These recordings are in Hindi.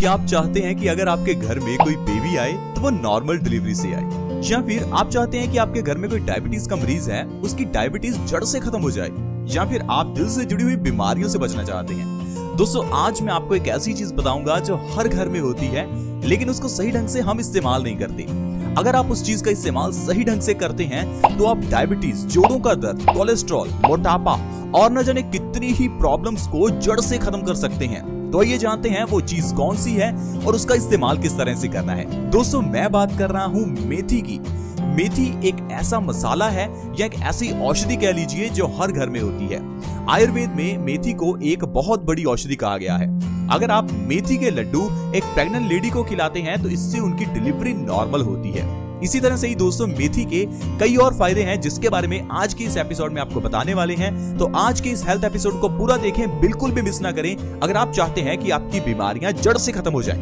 क्या आप चाहते हैं कि अगर आपके घर में कोई बेबी आए तो वो नॉर्मल डिलीवरी से आए, या फिर आप चाहते हैं कि आपके घर में कोई डायबिटीज का मरीज है उसकी डायबिटीज जड़ से खत्म हो जाए, या फिर आप दिल से जुड़ी हुई बीमारियों से बचना चाहते हैं? दोस्तों, आज मैं आपको एक ऐसी चीज बताऊंगा जो हर घर में होती है लेकिन उसको सही ढंग से हम इस्तेमाल नहीं करते। अगर आप उस चीज का इस्तेमाल सही ढंग से करते हैं तो आप डायबिटीज, जोड़ों का दर्द, कोलेस्ट्रॉल, मोटापा और न जाने कितनी ही प्रॉब्लम्स को जड़ से खत्म कर सकते हैं। तो आइए जानते हैं वो चीज कौन सी है और उसका इस्तेमाल किस तरह से करना है। दोस्तों, मैं बात कर रहा हूँ मेथी की। मेथी एक ऐसा मसाला है या एक ऐसी औषधि कह लीजिए जो हर घर में होती है। आयुर्वेद में मेथी को एक बहुत बड़ी औषधि कहा गया है। अगर आप मेथी के लड्डू एक प्रेग्नेंट लेडी को खिलाते हैं तो इससे उनकी डिलीवरी नॉर्मल होती है। इसी तरह से ही दोस्तों, मेथी के कई और फायदे हैं जिसके बारे में आज के इस एपिसोड में आपको बताने वाले हैं। तो आज के इस हेल्थ एपिसोड को पूरा देखें, बिल्कुल भी मिस ना करें अगर आप चाहते हैं कि आपकी बीमारियां जड़ से खत्म हो जाएं।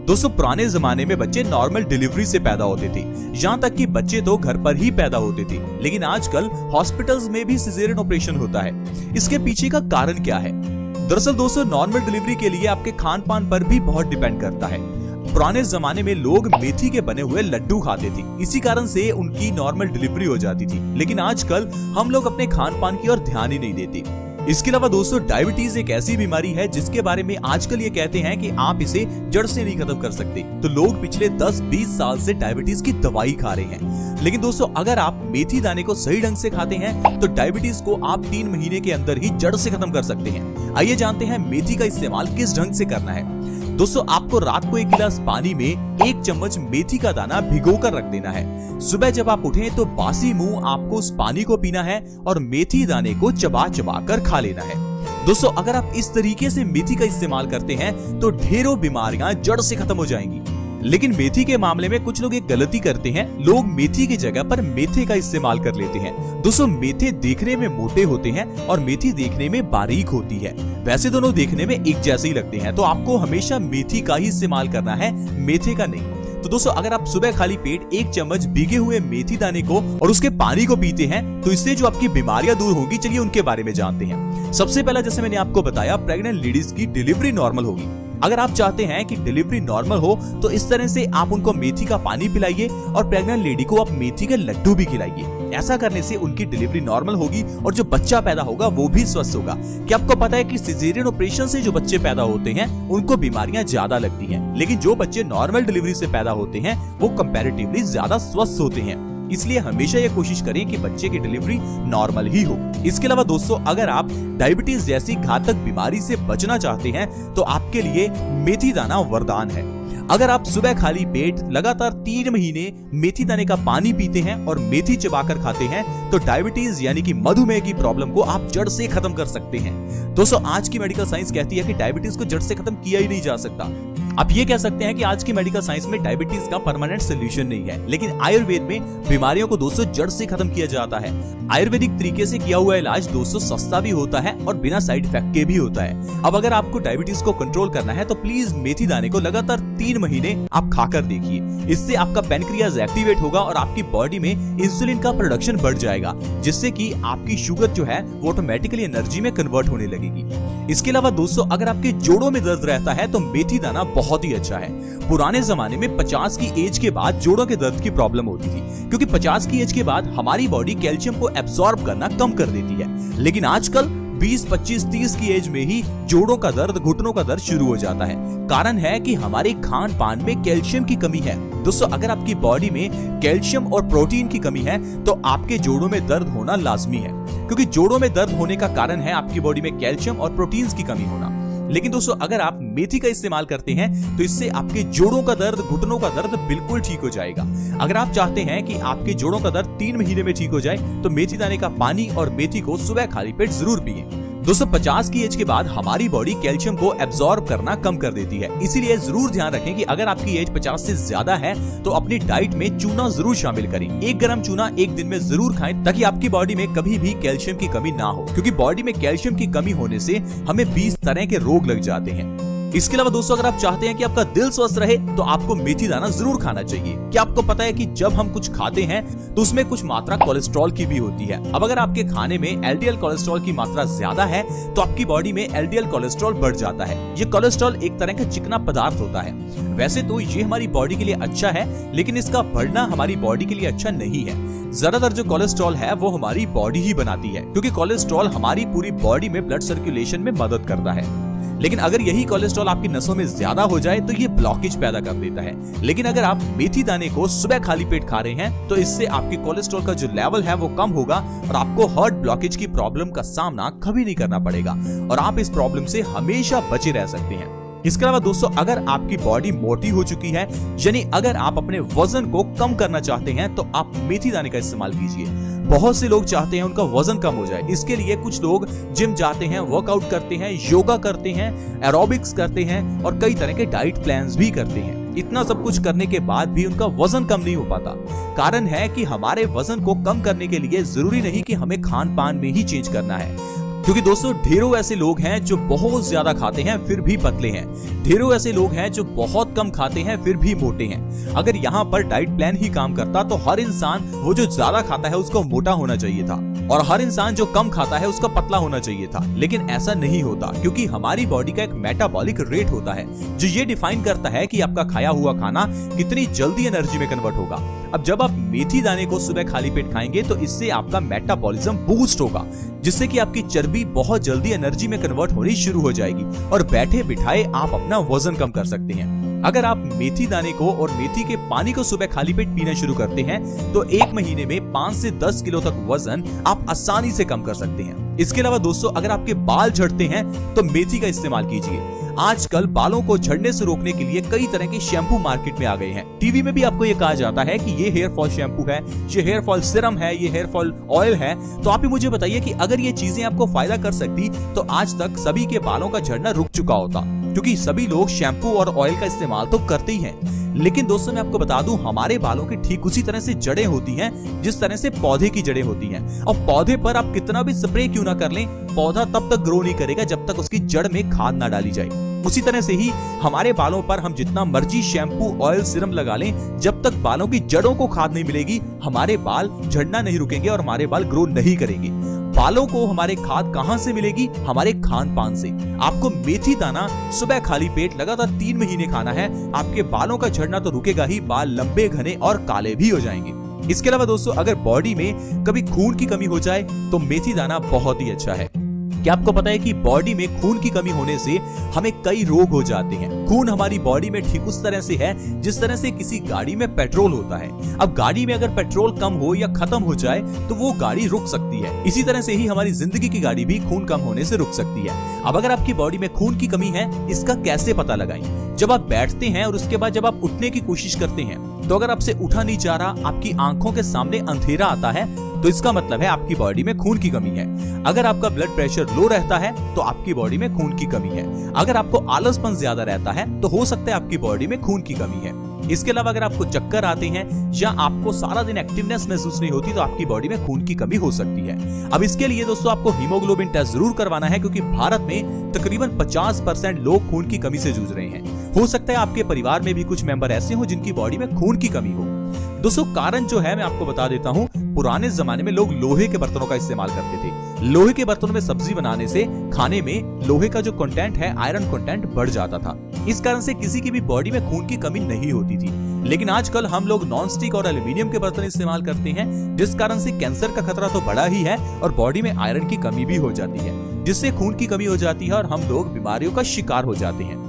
दोस्तों, पुराने जमाने में बच्चे नॉर्मल डिलीवरी से पैदा होते थे, यहाँ तक कि बच्चे तो घर पर ही पैदा होते थे। लेकिन आजकल हॉस्पिटल्स में भी सिजेरियन ऑपरेशन होता है। इसके पीछे का कारण क्या है? दरअसल दोस्तों, नॉर्मल डिलीवरी के लिए आपके खान पान पर भी बहुत डिपेंड करता है। पुराने जमाने में लोग मेथी के बने हुए लड्डू खाते थे, इसी कारण से उनकी नॉर्मल डिलीवरी हो जाती थी। लेकिन आजकल हम लोग अपने खान पान की ओर ध्यान ही नहीं देते। इसके अलावा दोस्तों, डायबिटीज एक ऐसी बीमारी है जिसके बारे में आजकल ये कहते हैं कि आप इसे जड़ से नहीं खत्म कर सकते। तो लोग पिछले 10-20 साल से डायबिटीज की दवाई खा रहे हैं। लेकिन दोस्तों, अगर आप मेथी दाने को सही ढंग से खाते हैं तो डायबिटीज को आप 3 महीने के अंदर ही जड़ से खत्म कर सकते हैं। आइए जानते हैं मेथी का इस्तेमाल किस ढंग से करना है। दोस्तों, आपको रात को 1 गिलास पानी में 1 चम्मच मेथी का दाना भिगोकर रख देना है। सुबह जब आप उठें तो बासी मुंह आपको उस पानी को पीना है और मेथी दाने को चबा चबा कर खा लेना है। दोस्तों, अगर आप इस तरीके से मेथी का इस्तेमाल करते हैं तो ढेरों बीमारियां जड़ से खत्म हो जाएंगी। लेकिन मेथी के मामले में कुछ लोग एक गलती करते हैं, लोग मेथी की जगह पर मेथे का इस्तेमाल कर लेते हैं। दोस्तों, मेथे देखने में मोटे होते हैं और मेथी देखने में बारीक होती है। वैसे दोनों देखने में एक जैसे ही लगते हैं, तो आपको हमेशा मेथी का ही इस्तेमाल करना है, मेथे का नहीं। तो दोस्तों, अगर आप सुबह खाली पेट 1 चम्मच भीगे हुए मेथी दाने को और उसके पानी को पीते हैं तो इससे जो आपकी बीमारियां दूर होंगी, चलिए उनके बारे में जानते हैं। सबसे पहला, जैसे मैंने आपको बताया, प्रेग्नेंट लेडीज की डिलीवरी नॉर्मल होगी। अगर आप चाहते हैं कि डिलीवरी नॉर्मल हो तो इस तरह से आप उनको मेथी का पानी पिलाइए और प्रेग्नेंट लेडी को आप मेथी के लड्डू भी खिलाइए। ऐसा करने से उनकी डिलीवरी नॉर्मल होगी और जो बच्चा पैदा होगा वो भी स्वस्थ होगा। क्या आपको पता है कि सिजेरियन ऑपरेशन से जो बच्चे पैदा होते हैं उनको बीमारियां ज्यादा लगती हैं, लेकिन जो बच्चे नॉर्मल डिलीवरी से पैदा होते हैं वो कंपैरेटिवली ज्यादा स्वस्थ होते हैं। इसलिए हमेशा ये कोशिश करें कि बच्चे की डिलीवरी नॉर्मल ही हो। इसके अलावा दोस्तों, अगर आप डायबिटीज जैसी घातक बीमारी से बचना चाहते हैं तो आपके लिए मेथी दाना वरदान है। अगर आप सुबह खाली पेट लगातार 3 महीने मेथी दाने का पानी पीते हैं और मेथी चबाकर खाते हैं तो डायबिटीज यानी कि मधुमेह की प्रॉब्लम को आप जड़ से खत्म कर सकते हैं। दोस्तों, आज की मेडिकल साइंस कहती है कि डायबिटीज को जड़ से खत्म किया ही नहीं जा सकता। आप ये कह सकते हैं कि आज की मेडिकल साइंस में डायबिटीज का परमानेंट सोल्यूशन नहीं है, लेकिन आयुर्वेद में बीमारियों को दोस्तों जड़ से खत्म किया जाता है। आयुर्वेदिक तरीके से किया हुआ इलाज दोस्तों सस्ता भी होता है और बिना साइड इफेक्ट के भी होता है। अब अगर आपको डायबिटीज को कंट्रोल करना है तो प्लीज मेथी दाने को लगातार 3 महीने आप खाकर देखिए। इससे आपका पैनक्रियाज एक्टिवेट होगा और आपकी बॉडी में इंसुलिन का प्रोडक्शन बढ़ जाएगा, जिससे कि आपकी शुगर जो है वो ऑटोमेटिकली एनर्जी में कन्वर्ट होने लगेगी। इसके अलावा दोस्तों, अगर आपके जोड़ों में दर्द रहता है तो मेथी दाना बहुत ही अच्छा है। पुराने जमाने में 50 की एज के बाद जोड़ों के दर्द की प्रॉब्लम होती थी, क्योंकि 50 की एज के बाद हमारी बॉडी कैल्शियम को एब्सॉर्ब करना कम कर देती है। लेकिन आजकल 20, 25, 30 की एज में ही जोड़ों का दर्द, घुटनों का दर्द शुरू हो जाता है। कारण है कि हमारे खान पान में कैल्शियम की कमी है। दोस्तों, अगर आपकी बॉडी में कैल्शियम और प्रोटीन की कमी है तो आपके जोड़ों में दर्द होना लाजमी है, क्योंकि जोड़ों में दर्द होने का कारण है आपकी बॉडी में कैल्शियम और प्रोटीन की कमी होना। लेकिन दोस्तों, अगर आप मेथी का इस्तेमाल करते हैं तो इससे आपके जोड़ों का दर्द, घुटनों का दर्द बिल्कुल ठीक हो जाएगा। अगर आप चाहते हैं कि आपके जोड़ों का दर्द 3 महीने में ठीक हो जाए तो मेथी दाने का पानी और मेथी को सुबह खाली पेट जरूर पिएं। दोस्तों, 50 की एज के बाद हमारी बॉडी कैल्शियम को एब्सॉर्ब करना कम कर देती है। इसीलिए जरूर ध्यान रखें कि अगर आपकी एज 50 से ज्यादा है तो अपनी डाइट में चूना जरूर शामिल करें। 1 ग्राम चूना 1 दिन में जरूर खाएं ताकि आपकी बॉडी में कभी भी कैल्शियम की कमी ना हो, क्योंकि बॉडी में कैल्शियम की कमी होने से हमें 20 तरह के रोग लग जाते हैं। इसके अलावा दोस्तों अगर आप चाहते हैं कि आपका दिल स्वस्थ रहे तो आपको मेथी दाना जरूर खाना चाहिए। क्या आपको पता है कि जब हम कुछ खाते हैं तो उसमें कुछ मात्रा कोलेस्ट्रॉल की भी होती है। अब अगर आपके खाने में एलडीएल कोलेस्ट्रॉल की मात्रा ज्यादा है तो आपकी बॉडी में एलडीएल कोलेस्ट्रॉल बढ़ जाता है। ये कोलेस्ट्रॉल एक तरह का चिकना पदार्थ होता है। वैसे तो ये हमारी बॉडी के लिए अच्छा है, लेकिन इसका बढ़ना हमारी बॉडी के लिए अच्छा नहीं है। ज्यादातर जो कोलेस्ट्रॉल है वो हमारी बॉडी ही बनाती है, क्योंकि कोलेस्ट्रॉल हमारी पूरी बॉडी में ब्लड सर्कुलेशन में मदद करता है। लेकिन अगर यही कोलेस्ट्रॉल आपकी नसों में ज्यादा हो जाए तो ये ब्लॉकेज पैदा कर देता है। लेकिन अगर आप मेथी दाने को सुबह खाली पेट खा रहे हैं तो इससे आपके कोलेस्ट्रॉल का जो लेवल है वो कम होगा और आपको हार्ट ब्लॉकेज की प्रॉब्लम का सामना कभी नहीं करना पड़ेगा और आप इस प्रॉब्लम से हमेशा बचे रह सकते हैं। इसके अलावा दोस्तों अगर आपकी बॉडी मोटी हो चुकी है, यानी अगर आप अपने वजन को कम करना चाहते हैं तो आप मेथी दाने का इस्तेमाल कीजिए। बहुत से लोग चाहते हैं उनका वजन कम हो जाए, इसके लिए कुछ लोग जिम जाते हैं, वर्कआउट करते हैं, योगा करते हैं, एरोबिक्स करते हैं और कई तरह के डाइट प्लान्स भी करते हैं। इतना सब कुछ करने के बाद भी उनका वजन कम नहीं हो पाता। कारण है कि हमारे वजन को कम करने के लिए जरूरी नहीं कि हमें खान पान में ही चेंज करना है, क्योंकि दोस्तों ढेरों ऐसे लोग हैं जो बहुत ज्यादा खाते हैं फिर भी पतले हैं। ढेरों ऐसे लोग हैं जो बहुत कम खाते हैं फिर भी मोटे हैं। अगर यहाँ पर डाइट प्लान ही काम करता तो हर इंसान वो जो ज्यादा खाता है उसको मोटा होना चाहिए था और हर इंसान जो कम खाता है उसका पतला होना चाहिए था। लेकिन ऐसा नहीं होता, क्योंकि हमारी बॉडी का एक मेटाबॉलिक रेट होता है जो ये डिफाइन करता है कि आपका खाया हुआ खाना कितनी जल्दी एनर्जी में कन्वर्ट होगा। अब जब आप मेथी दाने को सुबह खाली पेट खाएंगे तो इससे आपका मेटाबॉलिज्म बूस्ट होगा, जिससे कि आपकी चर्बी बहुत जल्दी एनर्जी में कन्वर्ट होनी शुरू हो जाएगी और बैठे बिठाए आप अपना वजन कम कर सकते हैं। अगर आप मेथी दाने को और मेथी के पानी को सुबह खाली पेट पीना शुरू करते हैं तो 1 महीने में 5 से 10 किलो तक वजन आप आसानी से कम कर सकते हैं। इसके अलावा दोस्तों अगर आपके बाल झड़ते हैं तो मेथी का इस्तेमाल कीजिए। आजकल बालों को झड़ने से रोकने के लिए कई तरह के शैम्पू मार्केट में आ गए हैं। टीवी में भी आपको ये कहा जाता है कि ये हेयर फॉल शैम्पू है, ये हेयर फॉल सिरम है, ये हेयर फॉल ऑयल है। तो आप ही मुझे बताइए कि अगर ये चीजें आपको फायदा कर सकती तो आज तक सभी के बालों का झड़ना रुक चुका होता, क्योंकि सभी लोग शैम्पू और ऑयल का इस्तेमाल तो करते ही हैं। लेकिन दोस्तों मैं आपको बता दूं, हमारे बालों की ठीक उसी तरह से जड़ें होती हैं जिस तरह से पौधे की जड़ें होती हैं। और पौधे पर आप कितना भी स्प्रे क्यों ना कर लें, पौधा तब तक ग्रो नहीं करेगा जब तक उसकी जड़ में खाद ना डाली जाए। उसी तरह से ही हमारे बालों पर हम जितना मर्जी शैम्पू, ऑयल, सिरम लगा लें, जब तक बालों की जड़ों को खाद नहीं मिलेगी हमारे बाल झड़ना नहीं रुकेंगे और हमारे बाल ग्रो नहीं करेंगे। बालों को हमारे खाद कहां से मिलेगी? हमारे खान पान से। आपको मेथी दाना सुबह खाली पेट लगातार 3 महीने खाना है। आपके बालों का झड़ना तो रुकेगा ही, बाल लंबे, घने और काले भी हो जाएंगे। इसके अलावा दोस्तों अगर बॉडी में कभी खून की कमी हो जाए तो मेथी दाना बहुत ही अच्छा है। क्या आपको पता है कि बॉडी में खून की कमी होने से हमें कई रोग हो जाते हैं। खून हमारी बॉडी में ठीक उस तरह से है जिस तरह से किसी गाड़ी में पेट्रोल होता है। अब गाड़ी में अगर पेट्रोल कम हो या खत्म हो जाए तो वो गाड़ी रुक सकती है। इसी तरह से ही हमारी जिंदगी की गाड़ी भी खून कम होने से रुक सकती है। अब अगर आपकी बॉडी में खून की कमी है, इसका कैसे पता लगाएं? जब आप बैठते हैं और उसके बाद जब आप उठने की कोशिश करते हैं तो अगर आपसे उठा नहीं जा रहा, आपकी आंखों के सामने अंधेरा आता है, तो इसका मतलब है आपकी बॉडी में खून की कमी है। अगर आपका ब्लड प्रेशर लो रहता है तो आपकी बॉडी में खून की कमी है। अगर आपको आलसपन ज्यादा रहता है तो हो सकता है आपकी बॉडी में खून की कमी है। इसके अलावा अगर आपको चक्कर आते हैं या आपको सारा दिन एक्टिवनेस महसूस नहीं होती तो आपकी बॉडी में खून की कमी हो सकती है। अब इसके लिए दोस्तों आपको हीमोग्लोबिन टेस्ट जरूर करवाना है, क्योंकि भारत में तकरीबन 50% लोग खून की कमी से जूझ रहे हैं। हो सकता है आपके परिवार में भी कुछ मेंबर ऐसे हो जिनकी बॉडी में खून की कमी हो। दोस्तों कारण जो है मैं आपको बता देता हूँ। पुराने जमाने में लोग लोहे के बर्तनों का इस्तेमाल करते थे। लोहे के बर्तनों में सब्जी बनाने से खाने में लोहे का जो कंटेंट है, आयरन कंटेंट बढ़ जाता था। इस कारण से किसी की भी बॉडी में खून की कमी नहीं होती थी। लेकिन आजकल हम लोग नॉन स्टिक और एल्यूमिनियम के बर्तन इस्तेमाल करते हैं, जिस कारण से कैंसर का खतरा तो बढ़ा ही है और बॉडी में आयरन की कमी भी हो जाती है, जिससे खून की कमी हो जाती है और हम लोग बीमारियों का शिकार हो जाते हैं।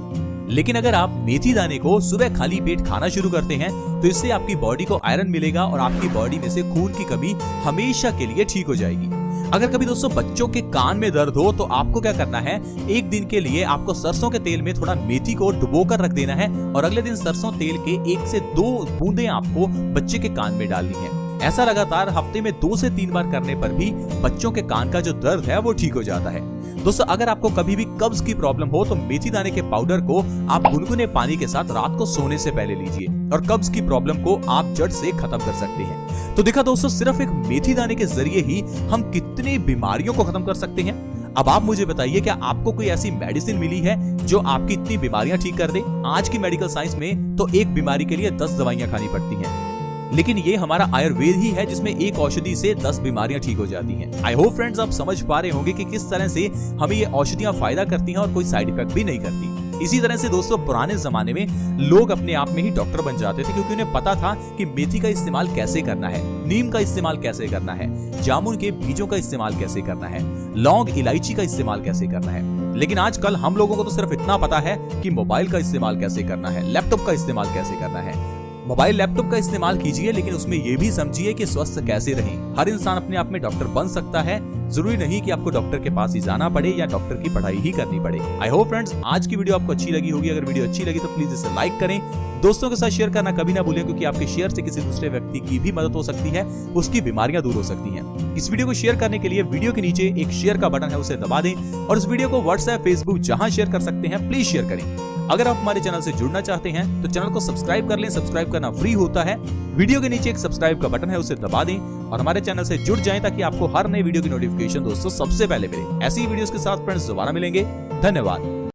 लेकिन अगर आप मेथी दाने को सुबह खाली पेट खाना शुरू करते हैं तो इससे आपकी बॉडी को आयरन मिलेगा और आपकी बॉडी में से खून की कमी हमेशा के लिए ठीक हो जाएगी। अगर कभी दोस्तों बच्चों के कान में दर्द हो तो आपको क्या करना है, एक दिन के लिए आपको सरसों के तेल में थोड़ा मेथी को डुबोकर रख देना है और अगले दिन सरसों तेल के 1 से 2 बूंदें आपको बच्चे के कान में डालनी है। ऐसा लगातार हफ्ते में 2 से 3 बार करने पर भी बच्चों के कान का जो दर्द है वो ठीक हो जाता है। दोस्तों अगर आपको कभी भी कब्ज की प्रॉब्लम हो तो मेथी दाने के पाउडर को आप गुनगुने पानी के साथ रात को सोने से पहले लीजिए और कब्ज की प्रॉब्लम को आप जड़ से खत्म कर सकते हैं। तो देखा दोस्तों, सिर्फ एक मेथी दाने के जरिए ही हम कितनी बीमारियों को खत्म कर सकते हैं। अब आप मुझे बताइए, क्या आपको कोई ऐसी मेडिसिन मिली है जो आपकी इतनी बीमारियां ठीक कर दे? आज की मेडिकल साइंस में तो एक बीमारी के लिए 10 दवाइयां खानी पड़ती हैं, लेकिन ये हमारा आयुर्वेद ही है जिसमें एक औषधि से 10 बीमारियां ठीक हो जाती हैं। आई होप फ्रेंड्स आप समझ पा रहे होंगे कि किस तरह से हमें ये औषधियां फायदा करती हैं और कोई साइड इफेक्ट भी नहीं करती। इसी तरह से दोस्तों, पुराने जमाने में लोग अपने आप में ही डॉक्टर बन जाते थे, क्योंकि उन्हें पता था कि मेथी का इस्तेमाल कैसे करना है, नीम का इस्तेमाल कैसे करना है, जामुन के बीजों का इस्तेमाल कैसे करना है, लौंग इलायची का इस्तेमाल कैसे करना है। लेकिन आजकल हम लोगों को तो सिर्फ इतना पता है कि मोबाइल का इस्तेमाल कैसे करना है, लैपटॉप का इस्तेमाल कैसे करना है। मोबाइल लैपटॉप का इस्तेमाल कीजिए, लेकिन उसमें यह भी समझिए कि स्वस्थ कैसे रहें। हर इंसान अपने आप में डॉक्टर बन सकता है, जरूरी नहीं कि आपको डॉक्टर के पास ही जाना पड़े या डॉक्टर की पढ़ाई ही करनी पड़े। आई होप फ्रेंड्स आज की वीडियो आपको अच्छी लगी होगी। अगर वीडियो अच्छी लगी तो प्लीज इसे लाइक करें, दोस्तों के साथ शेयर करना कभी ना भूलें, क्योंकि आपके शेयर से किसी दूसरे व्यक्ति की भी मदद हो सकती है, उसकी बीमारियां दूर हो सकती हैं। इस वीडियो को शेयर करने के लिए वीडियो के नीचे एक शेयर का बटन है, उसे दबा दें और इस वीडियो को व्हाट्सएप, फेसबुक जहां शेयर कर सकते हैं प्लीज शेयर करें। अगर आप हमारे चैनल से जुड़ना चाहते हैं तो चैनल को सब्सक्राइब कर लें, सब्सक्राइब करना फ्री होता है। वीडियो के नीचे एक सब्सक्राइब का बटन है, उसे दबा दें और हमारे चैनल से जुड़ जाएं ताकि आपको हर नए वीडियो की नोटिफिकेशन दोस्तों सबसे पहले मिले। ऐसी वीडियोस के साथ फ्रेंड्स दोबारा मिलेंगे। धन्यवाद।